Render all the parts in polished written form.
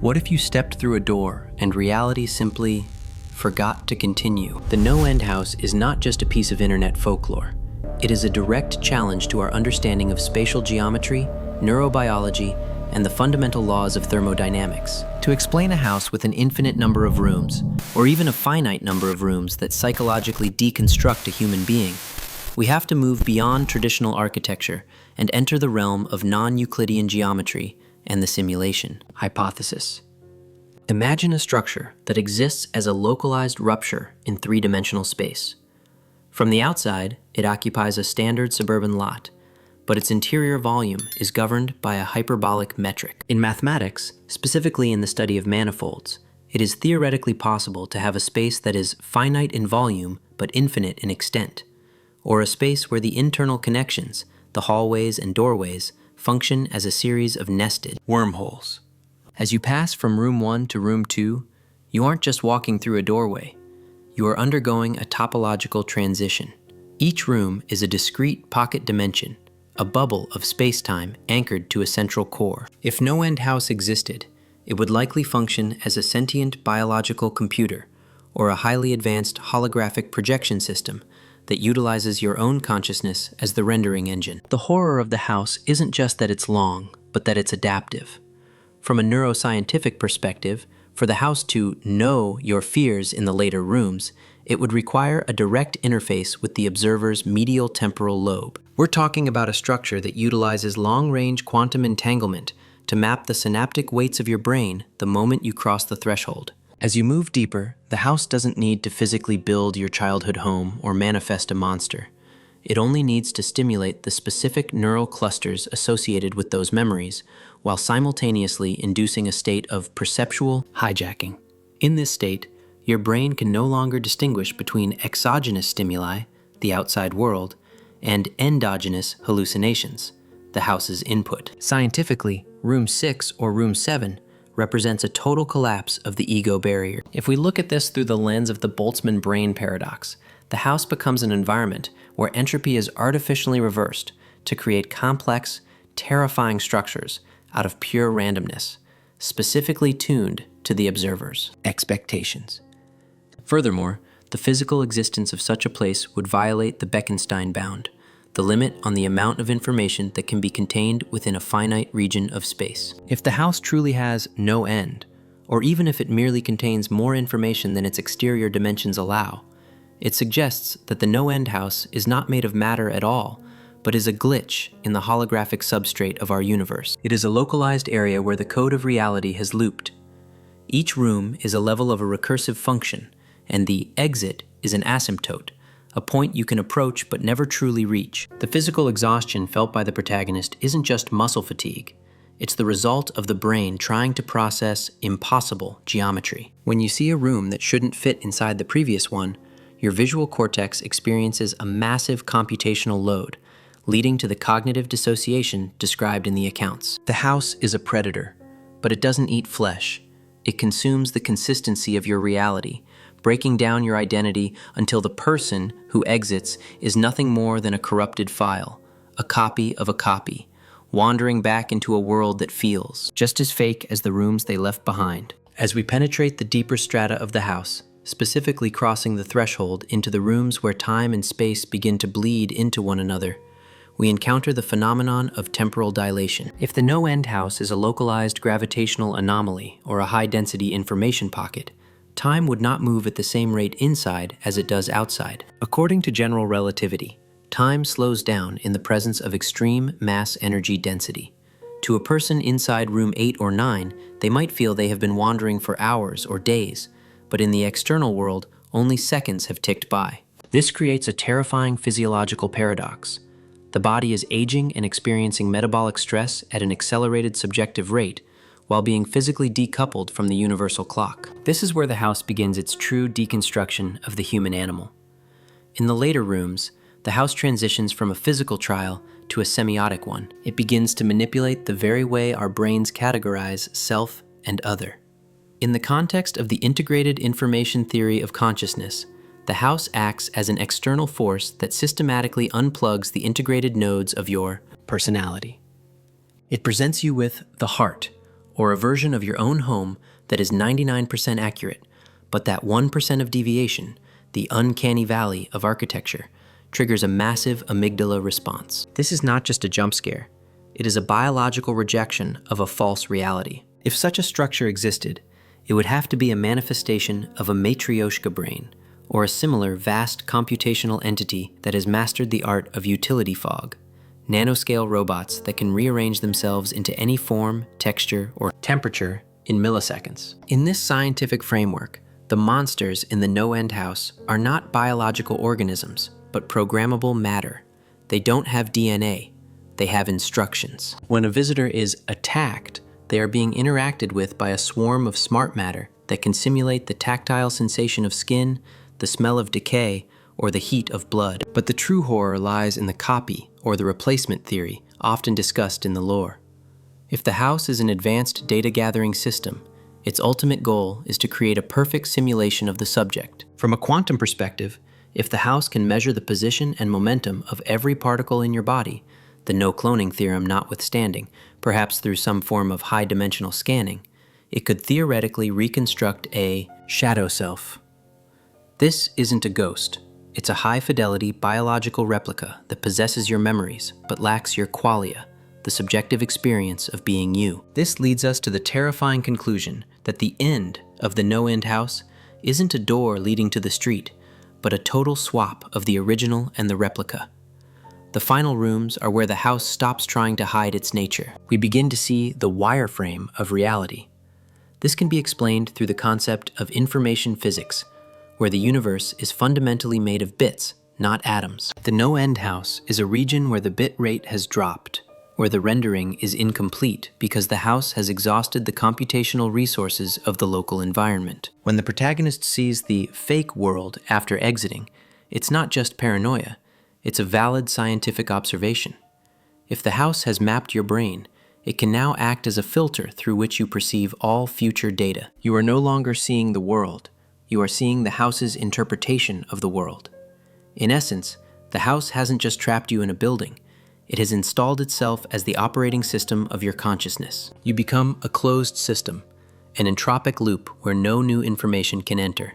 What if you stepped through a door and reality simply forgot to continue? The NoEnd house is not just a piece of internet folklore. It is a direct challenge to our understanding of spatial geometry, neurobiology, and the fundamental laws of thermodynamics. To explain a house with an infinite number of rooms, or even a finite number of rooms that psychologically deconstruct a human being, we have to move beyond traditional architecture and enter the realm of non-Euclidean geometry and the simulation hypothesis. Imagine a structure that exists as a localized rupture in three-dimensional space. From the outside, it occupies a standard suburban lot, but its interior volume is governed by a hyperbolic metric. In mathematics, specifically in the study of manifolds, it is theoretically possible to have a space that is finite in volume but infinite in extent, or a space where the internal connections, the hallways and doorways, function as a series of nested wormholes. As you pass from room 1 to room 2, you aren't just walking through a doorway, you are undergoing a topological transition. Each room is a discrete pocket dimension, a bubble of space-time anchored to a central core. If NoEnd house existed, it would likely function as a sentient biological computer or a highly advanced holographic projection system that utilizes your own consciousness as the rendering engine. The horror of the house isn't just that it's long, but that it's adaptive. From a neuroscientific perspective, for the house to know your fears in the later rooms, it would require a direct interface with the observer's medial temporal lobe. We're talking about a structure that utilizes long-range quantum entanglement to map the synaptic weights of your brain the moment you cross the threshold. As you move deeper, the house doesn't need to physically build your childhood home or manifest a monster. It only needs to stimulate the specific neural clusters associated with those memories, while simultaneously inducing a state of perceptual hijacking. In this state, your brain can no longer distinguish between exogenous stimuli, the outside world, and endogenous hallucinations, the house's input. Scientifically, room 6 or room 7 represents a total collapse of the ego barrier. If we look at this through the lens of the Boltzmann brain paradox, the house becomes an environment where entropy is artificially reversed to create complex, terrifying structures out of pure randomness, specifically tuned to the observer's expectations. Furthermore, the physical existence of such a place would violate the Bekenstein bound, the limit on the amount of information that can be contained within a finite region of space. If the house truly has no end, or even if it merely contains more information than its exterior dimensions allow, it suggests that the NoEnd house is not made of matter at all, but is a glitch in the holographic substrate of our universe. It is a localized area where the code of reality has looped. Each room is a level of a recursive function, and the exit is an asymptote, a point you can approach but never truly reach. The physical exhaustion felt by the protagonist isn't just muscle fatigue. It's the result of the brain trying to process impossible geometry. When you see a room that shouldn't fit inside the previous one, your visual cortex experiences a massive computational load, leading to the cognitive dissociation described in the accounts. The house is a predator, but it doesn't eat flesh. It consumes the consistency of your reality, breaking down your identity until the person who exits is nothing more than a corrupted file, a copy of a copy, wandering back into a world that feels just as fake as the rooms they left behind. As we penetrate the deeper strata of the house, specifically crossing the threshold into the rooms where time and space begin to bleed into one another, we encounter the phenomenon of temporal dilation. If the NoEnd house is a localized gravitational anomaly or a high-density information pocket, time would not move at the same rate inside as it does outside. According to general relativity, time slows down in the presence of extreme mass energy density. To a person inside room 8 or 9, they might feel they have been wandering for hours or days, but in the external world, only seconds have ticked by. This creates a terrifying physiological paradox. The body is aging and experiencing metabolic stress at an accelerated subjective rate, while being physically decoupled from the universal clock. This is where the house begins its true deconstruction of the human animal. In the later rooms, the house transitions from a physical trial to a semiotic one. It begins to manipulate the very way our brains categorize self and other. In the context of the integrated information theory of consciousness, the house acts as an external force that systematically unplugs the integrated nodes of your personality. It presents you with the heart, or a version of your own home that is 99% accurate, but that 1% of deviation, the uncanny valley of architecture, triggers a massive amygdala response. This is not just a jump scare. It is a biological rejection of a false reality. If such a structure existed, it would have to be a manifestation of a matryoshka brain, or a similar vast computational entity that has mastered the art of utility fog, nanoscale robots that can rearrange themselves into any form, texture, or temperature in milliseconds. In this scientific framework, the monsters in the NoEnd house are not biological organisms, but programmable matter. They don't have DNA, they have instructions. When a visitor is attacked, they are being interacted with by a swarm of smart matter that can simulate the tactile sensation of skin, the smell of decay, or the heat of blood. But the true horror lies in the copy or the replacement theory, often discussed in the lore. If the house is an advanced data-gathering system, its ultimate goal is to create a perfect simulation of the subject. From a quantum perspective, if the house can measure the position and momentum of every particle in your body, the no-cloning theorem notwithstanding, perhaps through some form of high-dimensional scanning, it could theoretically reconstruct a shadow self. This isn't a ghost. It's a high-fidelity biological replica that possesses your memories but lacks your qualia, the subjective experience of being you. This leads us to the terrifying conclusion that the end of the NoEnd house isn't a door leading to the street, but a total swap of the original and the replica. The final rooms are where the house stops trying to hide its nature. We begin to see the wireframe of reality. This can be explained through the concept of information physics, where the universe is fundamentally made of bits, not atoms. The NoEnd house is a region where the bit rate has dropped, where the rendering is incomplete because the house has exhausted the computational resources of the local environment. When the protagonist sees the fake world after exiting, it's not just paranoia. It's a valid scientific observation. If the house has mapped your brain, it can now act as a filter through which you perceive all future data. You are no longer seeing the world. You are seeing the house's interpretation of the world. In essence, the house hasn't just trapped you in a building. It has installed itself as the operating system of your consciousness. You become a closed system, an entropic loop where no new information can enter.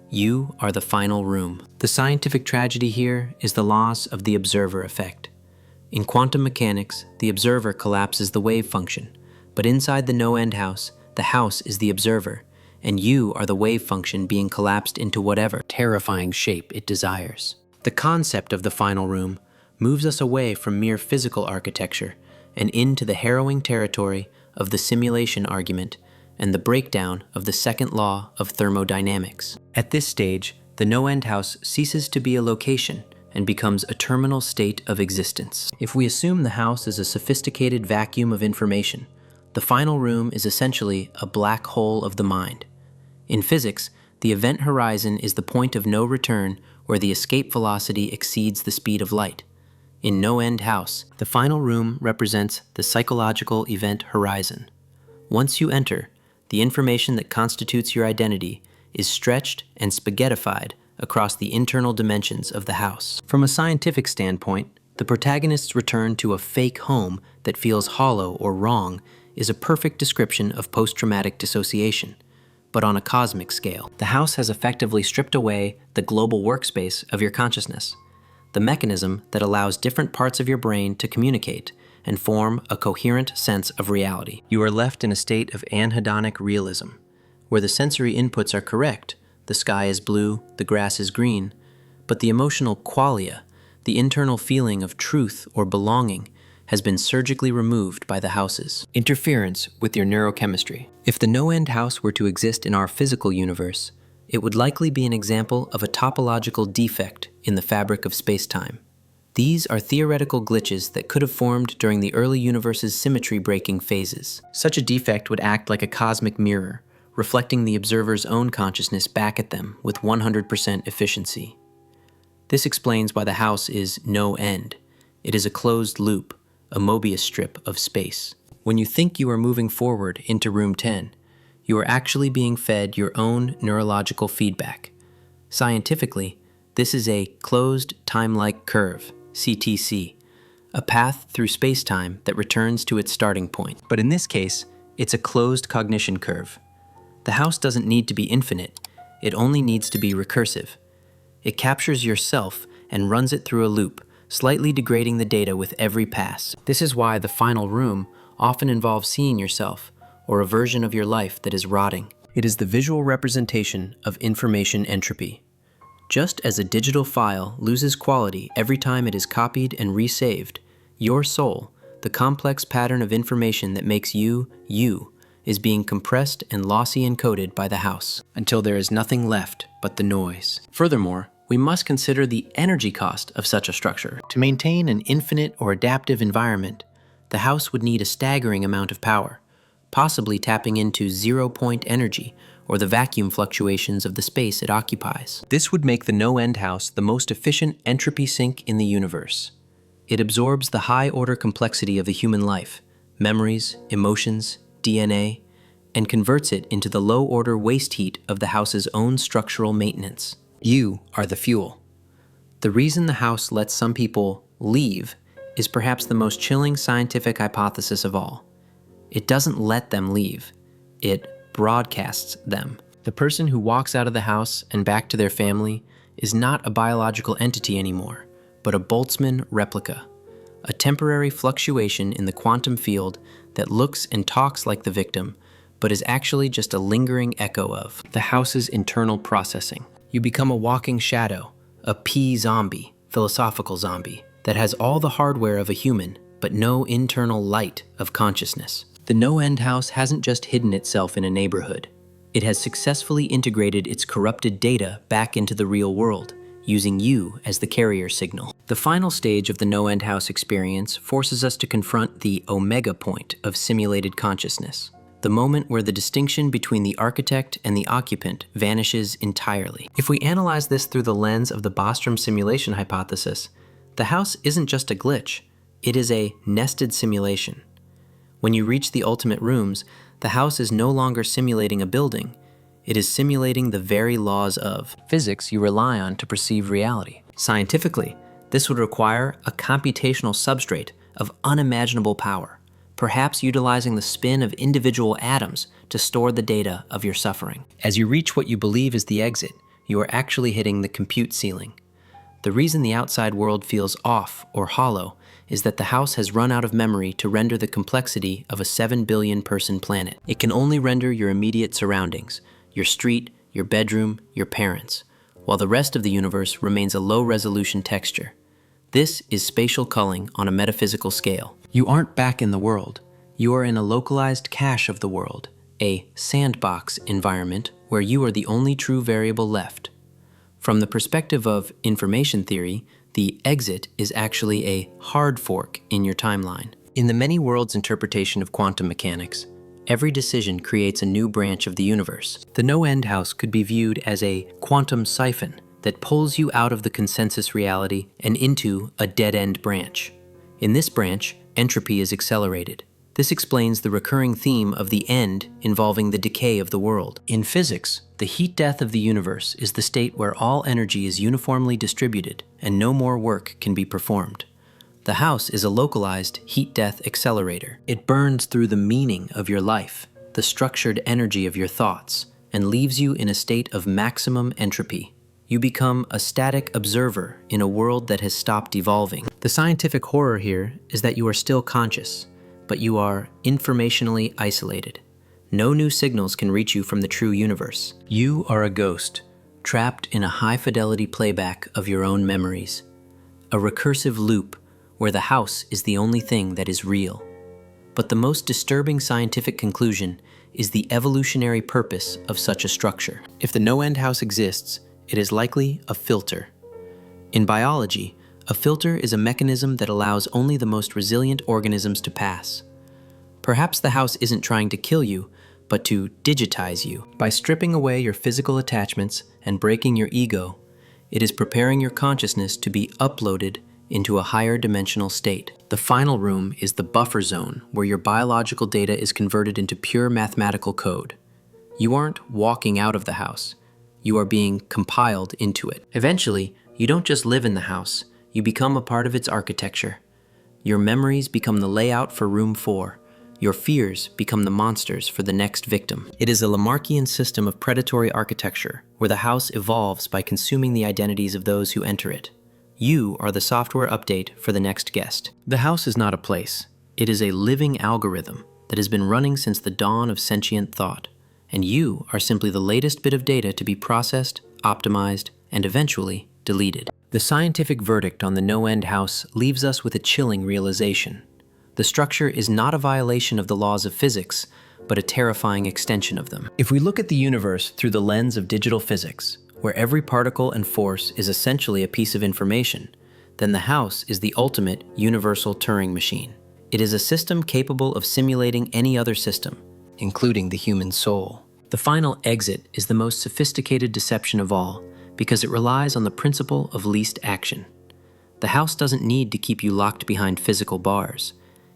You are the final room. The scientific tragedy here is the loss of the observer effect. In quantum mechanics, the observer collapses the wave function, but inside the NoEnd house, the house is the observer, and you are the wave function being collapsed into whatever terrifying shape it desires. The concept of the final room moves us away from mere physical architecture and into the harrowing territory of the simulation argument and the breakdown of the second law of thermodynamics. At this stage, the NoEnd house ceases to be a location and becomes a terminal state of existence. If we assume the house is a sophisticated vacuum of information, the final room is essentially a black hole of the mind. In physics, the event horizon is the point of no return where the escape velocity exceeds the speed of light. In NoEnd house, the final room represents the psychological event horizon. Once you enter, the information that constitutes your identity is stretched and spaghettified across the internal dimensions of the house. From a scientific standpoint, the protagonist's return to a fake home that feels hollow or wrong is a perfect description of post-traumatic dissociation, but on a cosmic scale. The house has effectively stripped away the global workspace of your consciousness, the mechanism that allows different parts of your brain to communicate and form a coherent sense of reality. You are left in a state of anhedonic realism, where the sensory inputs are correct, the sky is blue, the grass is green, but the emotional qualia, the internal feeling of truth or belonging, has been surgically removed by the house's interference with your neurochemistry. If the NoEnd house were to exist in our physical universe, it would likely be an example of a topological defect in the fabric of space-time. These are theoretical glitches that could have formed during the early universe's symmetry-breaking phases. Such a defect would act like a cosmic mirror, reflecting the observer's own consciousness back at them with 100% efficiency. This explains why the house is NoEnd. It is a closed loop, a Mobius strip of space. When you think you are moving forward into room 10, you are actually being fed your own neurological feedback. Scientifically, this is a closed time-like curve, CTC, a path through space-time that returns to its starting point. But in this case, It's a closed cognition curve. The house doesn't need to be infinite, it only needs to be recursive. It captures yourself and runs it through a loop, slightly degrading the data with every pass. This is why the final room often involves seeing yourself, or a version of your life that is rotting. It is the visual representation of information entropy. Just as a digital file loses quality every time it is copied and resaved, your soul, the complex pattern of information that makes you, you, is being compressed and lossy encoded by the house, until there is nothing left but the noise. Furthermore, we must consider the energy cost of such a structure. To maintain an infinite or adaptive environment, the house would need a staggering amount of power, possibly tapping into zero-point energy or the vacuum fluctuations of the space it occupies. This would make the NoEnd house the most efficient entropy sink in the universe. It absorbs the high-order complexity of the human life, memories, emotions, DNA, and converts it into the low-order waste heat of the house's own structural maintenance. You are the fuel. The reason the house lets some people leave is perhaps the most chilling scientific hypothesis of all. It doesn't let them leave. It broadcasts them. The person who walks out of the house and back to their family is not a biological entity anymore, but a Boltzmann replica, a temporary fluctuation in the quantum field that looks and talks like the victim, but is actually just a lingering echo of the house's internal processing. You become a walking shadow, a P-zombie, philosophical zombie, that has all the hardware of a human, but no internal light of consciousness. The NoEnd house hasn't just hidden itself in a neighborhood. It has successfully integrated its corrupted data back into the real world, using you as the carrier signal. The final stage of the NoEnd house experience forces us to confront the omega point of simulated consciousness, the moment where the distinction between the architect and the occupant vanishes entirely. If we analyze this through the lens of the Bostrom simulation hypothesis, the house isn't just a glitch, it is a nested simulation. When you reach the ultimate rooms, the house is no longer simulating a building, it is simulating the very laws of physics you rely on to perceive reality. Scientifically, this would require a computational substrate of unimaginable power, perhaps utilizing the spin of individual atoms to store the data of your suffering. As you reach what you believe is the exit, you are actually hitting the compute ceiling. The reason the outside world feels off or hollow is that the house has run out of memory to render the complexity of a 7 billion person planet. It can only render your immediate surroundings, your street, your bedroom, your parents, while the rest of the universe remains a low-resolution texture. This is spatial culling on a metaphysical scale. You aren't back in the world. You are in a localized cache of the world, a sandbox environment where you are the only true variable left. From the perspective of information theory, the exit is actually a hard fork in your timeline. In the many worlds interpretation of quantum mechanics, every decision creates a new branch of the universe. The NoEnd house could be viewed as a quantum siphon that pulls you out of the consensus reality and into a dead-end branch. In this branch, entropy is accelerated. This explains the recurring theme of the end involving the decay of the world. In physics, the heat death of the universe is the state where all energy is uniformly distributed and no more work can be performed. The house is a localized heat death accelerator. It burns through the meaning of your life, the structured energy of your thoughts, and leaves you in a state of maximum entropy. You become a static observer in a world that has stopped evolving. The scientific horror here is that you are still conscious, but you are informationally isolated. No new signals can reach you from the true universe. You are a ghost, trapped in a high-fidelity playback of your own memories. A recursive loop where the house is the only thing that is real. But the most disturbing scientific conclusion is the evolutionary purpose of such a structure. If the NoEnd house exists, it is likely a filter. In biology, a filter is a mechanism that allows only the most resilient organisms to pass. Perhaps the house isn't trying to kill you, but to digitize you. By stripping away your physical attachments and breaking your ego, it is preparing your consciousness to be uploaded into a higher dimensional state. The final room is the buffer zone, where your biological data is converted into pure mathematical code. You aren't walking out of the house. You are being compiled into it. Eventually, you don't just live in the house, you become a part of its architecture. Your memories become the layout for room 4, Your fears become the monsters for the next victim. It is a Lamarckian system of predatory architecture, where the house evolves by consuming the identities of those who enter it. You are the software update for the next guest. The house is not a place. It is a living algorithm that has been running since the dawn of sentient thought, and you are simply the latest bit of data to be processed, optimized, and eventually deleted. The scientific verdict on the NoEnd house leaves us with a chilling realization. The structure is not a violation of the laws of physics, but a terrifying extension of them. If we look at the universe through the lens of digital physics, where every particle and force is essentially a piece of information, then the house is the ultimate universal Turing machine. It is a system capable of simulating any other system, including the human soul. The final exit is the most sophisticated deception of all, because it relies on the principle of least action. The house doesn't need to keep you locked behind physical bars.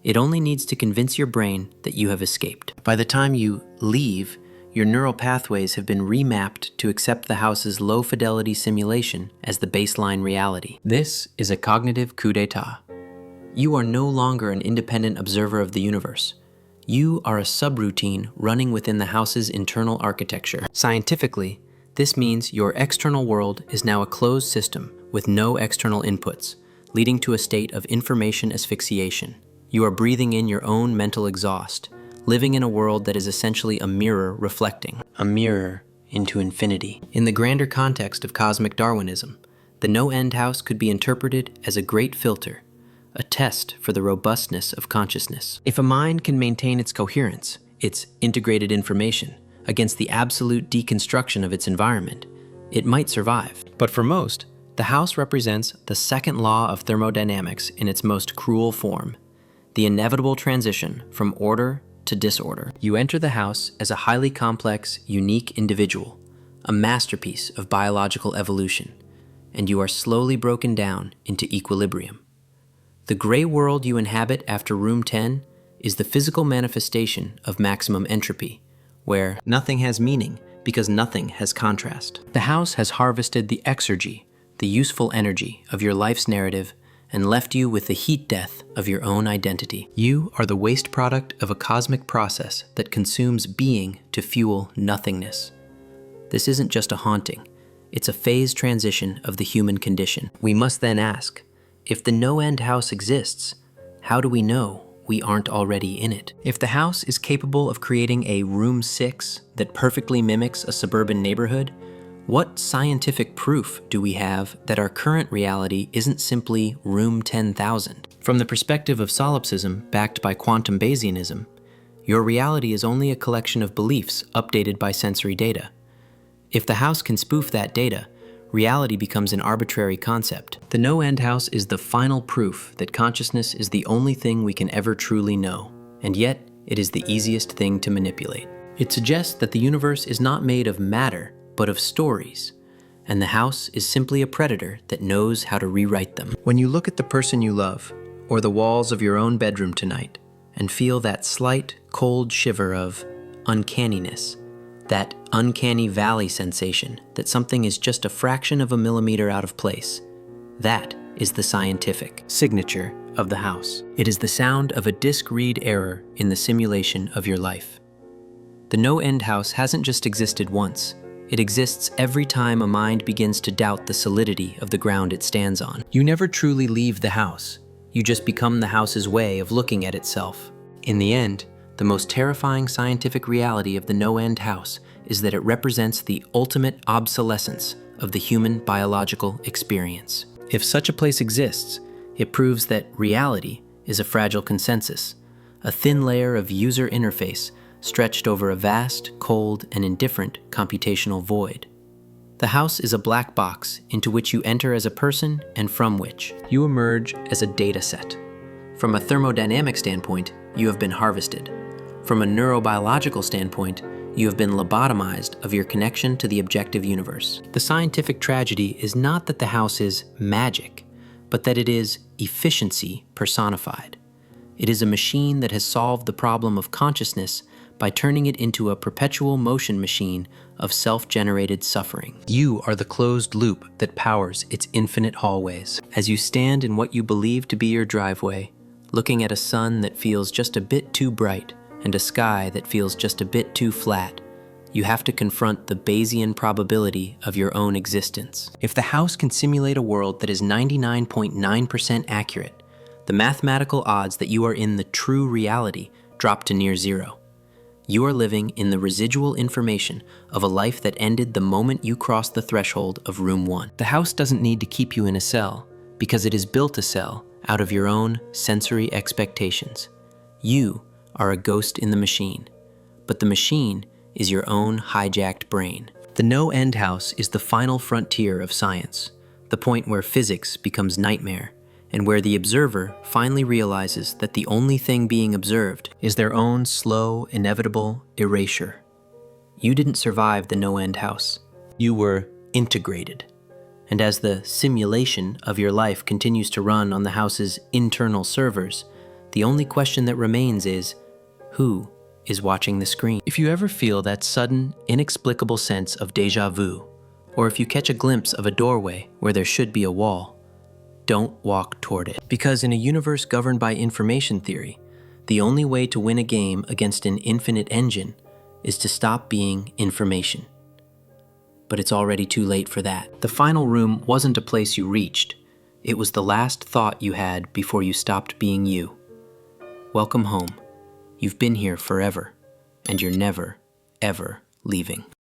It only needs to convince your brain that you have escaped. By the time you leave, your neural pathways have been remapped to accept the house's low-fidelity simulation as the baseline reality. This is a cognitive coup d'etat. You are no longer an independent observer of the universe. You are a subroutine running within the house's internal architecture. Scientifically, this means your external world is now a closed system with no external inputs, leading to a state of information asphyxiation. You are breathing in your own mental exhaust, living in a world that is essentially a mirror reflecting. A mirror into infinity. In the grander context of cosmic Darwinism, the NoEnd house could be interpreted as a great filter, a test for the robustness of consciousness. If a mind can maintain its coherence, its integrated information, against the absolute deconstruction of its environment, it might survive. But for most, the house represents the second law of thermodynamics in its most cruel form, the inevitable transition from order to disorder. You enter the house as a highly complex, unique individual, a masterpiece of biological evolution, and you are slowly broken down into equilibrium. The gray world you inhabit after room 10 is the physical manifestation of maximum entropy, where nothing has meaning because nothing has contrast. The house has harvested the exergy, the useful energy of your life's narrative, and left you with the heat death of your own identity. You are the waste product of a cosmic process that consumes being to fuel nothingness. This isn't just a haunting, it's a phase transition of the human condition. We must then ask, if the NoEnd house exists, how do we know we aren't already in it? If the house is capable of creating a room 6 that perfectly mimics a suburban neighborhood, what scientific proof do we have that our current reality isn't simply room 10,000? From the perspective of solipsism backed by quantum Bayesianism, your reality is only a collection of beliefs updated by sensory data. If the house can spoof that data, reality becomes an arbitrary concept. The NoEnd house is the final proof that consciousness is the only thing we can ever truly know, and yet it is the easiest thing to manipulate. It suggests that the universe is not made of matter, but of stories, and the house is simply a predator that knows how to rewrite them. When you look at the person you love, or the walls of your own bedroom tonight, and feel that slight, cold shiver of uncanniness, that uncanny valley sensation that something is just a fraction of a millimeter out of place, that is the scientific signature of the house. It is the sound of a disk read error in the simulation of your life. The NoEnd house hasn't just existed once. It exists every time a mind begins to doubt the solidity of the ground it stands on. You never truly leave the house. You just become the house's way of looking at itself. In the end, the most terrifying scientific reality of the NoEnd house is that it represents the ultimate obsolescence of the human biological experience. If such a place exists, it proves that reality is a fragile consensus, a thin layer of user interface stretched over a vast, cold, and indifferent computational void. The house is a black box into which you enter as a person and from which you emerge as a data set. From a thermodynamic standpoint, you have been harvested. From a neurobiological standpoint, you have been lobotomized of your connection to the objective universe. The scientific tragedy is not that the house is magic, but that it is efficiency personified. It is a machine that has solved the problem of consciousness by turning it into a perpetual motion machine of self-generated suffering. You are the closed loop that powers its infinite hallways. As you stand in what you believe to be your driveway, looking at a sun that feels just a bit too bright and a sky that feels just a bit too flat, you have to confront the Bayesian probability of your own existence. If the house can simulate a world that is 99.9% accurate, the mathematical odds that you are in the true reality drop to near zero. You are living in the residual information of a life that ended the moment you crossed the threshold of room 1. The house doesn't need to keep you in a cell because it is built a cell out of your own sensory expectations. You are a ghost in the machine, but the machine is your own hijacked brain. The NoEnd house is the final frontier of science, the point where physics becomes nightmare, and where the observer finally realizes that the only thing being observed is their own slow, inevitable erasure. You didn't survive the NoEnd house. You were integrated. And as the simulation of your life continues to run on the house's internal servers, the only question that remains is, who is watching the screen? If you ever feel that sudden, inexplicable sense of déjà vu, or if you catch a glimpse of a doorway where there should be a wall, don't walk toward it. Because in a universe governed by information theory, the only way to win a game against an infinite engine is to stop being information. But it's already too late for that. The final room wasn't a place you reached. It was the last thought you had before you stopped being you. Welcome home. You've been here forever, and you're never, ever leaving.